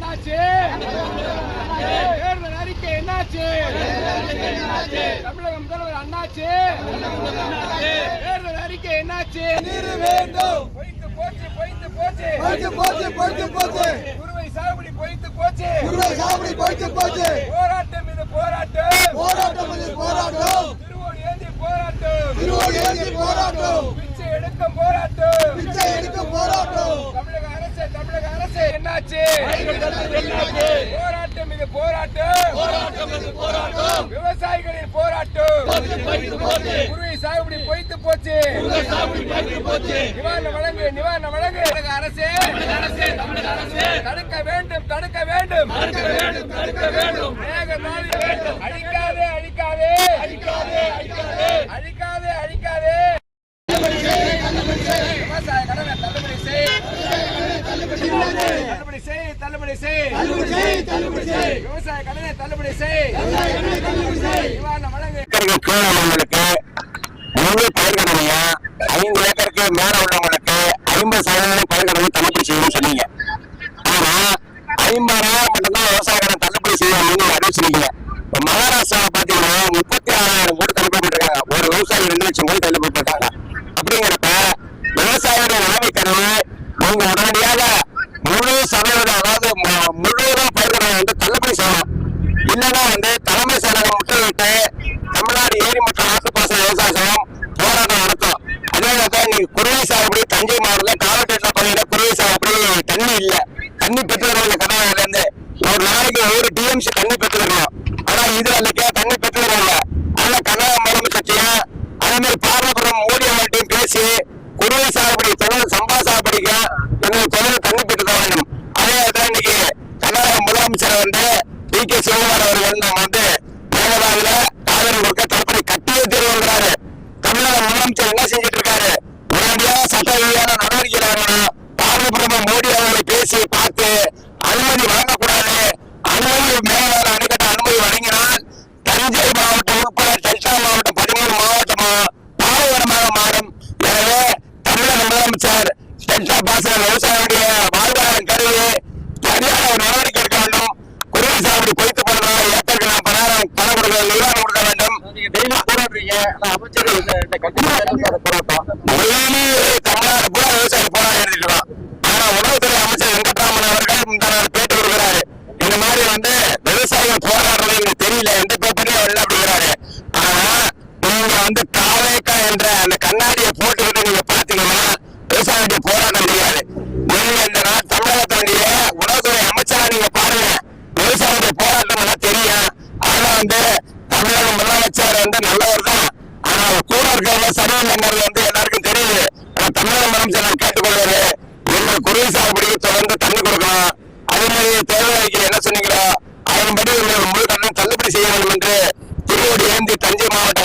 என்னாச்சு? தேர்தல் அறிக்கை என்னாச்சு? தமிழக முதல்வர் அண்ணாச்சு. தேர்தல் அறிக்கை என்னாச்சு? பொய்த்து போச்சு, பொய்த்து போச்சு, பொய்த்து போச்சு, பொய்த்து போச்சு. குருவை சாகுபடி பொய்த்து போச்சு, குருவை சாகுபடி பொய்த்து போச்சு. போராட்டம் இது போராட்டம், போராட்டம் இது போராட்டம். திருவோடு ஏந்தி போராட்டம், திருவோடு ஏந்தி போராட்டம். பிச்சை எடுக்கும் போராட்டம், பிச்சை எடுக்கும் போராட்டம். தமிழக அரசு, தமிழக அரசு என்னாச்சு? போராட்டம் இது போராட்டம், போராட்டம் இது போராட்டம். விவசாயிகளின் போராட்டம் குருவை சாகுபடி பொய்த்து போச்சு, குருவை சாகுபடி பொய்த்து போச்சு. நிவாரணம் வழங்கு, நிவாரணம் வழங்கு. தமிழக அரசு, தமிழக அரசு, தமிழக அரசு தடுக்க வேண்டும், தடுக்க வேண்டும், தடுக்க வேண்டும், தடுக்க வேண்டும். வேக நாளி வேண்டும். அழிக்காதே, அழிக்காதே, அழிக்காதே, அழிக்காதே, அழிக்காதே, அழிக்காதே. விவசாய கடனை தள்ளுபடி செய், தள்ளுபடி செய், தள்ளுபடி செய், தள்ளுபடி செய். விவசாய கடனை தள்ளுபடி செய், நிவாரணம் வழங்கு. முழு பயிர்கடனையா 5 ஏக்கருக்கு மேல உள்ளவங்களுக்கு 50% பயிர்கடனை தள்ளுபடி செய்யணும்னு சொன்னீங்க. ஆனா 50,000 மட்டும்தான் விவசாய கடன் தள்ளுபடி செய்யணும் நீங்க அறிவிச்சிருக்கீங்க. இப்ப மகாராஷ்டிராவில் பாத்தீங்கன்னா 36,000 கோடி தள்ளுபடி பண்ணிருக்காங்க. ஒரு விவசாயி 2 லட்சம் கோடி தள்ளுபடி பண்ணிருக்காங்க. அப்படிங்கிறப்ப விவசாயியோட நிலைமை கருவி நீங்க உடனடியாக முழு சதவீதம், அதாவது முழுவதும் பயிர்கடனை தள்ளுபடி செய்யணும். இல்லைன்னா தலைமை செயலகம் முற்றுகையிட்டு தமிழ்நாடு ஏரி மற்றும் ஆற்றுப்பாசன விவசாய சங்கம் போராட்டம் நடத்தும். அதே நேரத்தில் நீங்க குருவை சாகுபடி தஞ்சை மாவட்டத்தில் காலக்கட்ட பகுதியில குருவை சாகுபடி தண்ணி இல்ல, தண்ணி பெற்று வரல. கர்நாடகால இருந்து ஒரு நாளைக்கு 1 TMC தண்ணி பெற்று வரணும். ஆனா இதுல தண்ணி பெற்று வரல. அதனால கர்நாடக முதலமைச்சர் அதே மாதிரி பார்வபுரம் மோடி அவர்கிட்டையும் பேசி குருவை சாகுபடி தொடர் சம்பா சாகுபடிக்கு தொடர் தண்ணி பெற்று தர வேண்டும். அதே நேரத்தில் இன்னைக்கு கர்நாடக முதலமைச்சர் DK சிவகுமார் அவர்கள் நம்ம மேகதாதுல காவிரி கொடுக்க தடுப்பணை கட்டியே தருவாரு. தமிழக முதலமைச்சர் என்ன செஞ்சிட்டு இருக்காரு? உடனடியாக சட்ட ரீதியான நடவடிக்கை எடுக்கணும். பார்வபுரம் மோடி அவர்களை பேசி பார்த்து அனுமதி வழங்கக்கூடாது. அனுமதி மேகதாது அணைக்கட்ட அனுமதி வழங்கினால் தஞ்சை மாவட்டம் உட்பட டெல்டா மாவட்டம் 13 மாவட்டமா பாலைவனமாக மாறும். எனவே தமிழக முதலமைச்சர் டெல்டா பாசன விவசாயிகளுடைய வாழ்வாதாரம் கருவி சரியான ஒரு நடவடிக்கை எடுக்க வேண்டும். குருவை சாகுபடி பொய்த்து போடுற ஏக்கருக்கு நான் பணம் கொடுக்க நிவாரணம் கொடுக்க வேண்டும். தமிழ்நாடு பூரா விவசாயி போராட்டம் எடுத்துக்கலாம். ஆனா உணவுத்துறை அமைச்சர் வெங்கட்ராமன் அவர்கள் பேட்டி கொடுக்கிறாரு. இந்த மாதிரி விவசாயிகள் போராடுறது எனக்கு தெரியல, எந்த பேப்பர்லயும் வரல அப்படிங்கிறாரு. ஆனா நீங்க காவேக்கா என்ற அந்த கண்ணாடியை போட்டுக்கிட்டு நீங்க பாத்தீங்கன்னா விவசாயிகளுடைய போராட்டம் தெரியாது. நீங்க இந்த தமிழகத்தினுடைய உணவுத்துறை அமைச்சரா நீங்க பாருங்க, விவசாயிகளுடைய போராட்டம் எல்லாம் தெரியும். ஆனா தமிழக முதலமைச்சர் நல்லவர் தான். ஆனா கூட இருக்கிறவங்க சரியில்லைங்கிறது எல்லாருக்கும் தெரியுது. ஆனா தமிழக முதலமைச்சர் கேட்டுக்கொள்வாரு, எங்க குருவை சாகுபடிக்கு தொடர்ந்து தண்ணி கொடுக்கணும். அதே மாதிரி தேர்தல் அறிக்கையில் என்ன சொன்னீங்களோ அதன்படி முழு கடன் தள்ளுபடி செய்ய வேண்டும் என்று திருவோடு ஏந்தி தஞ்சை மாவட்ட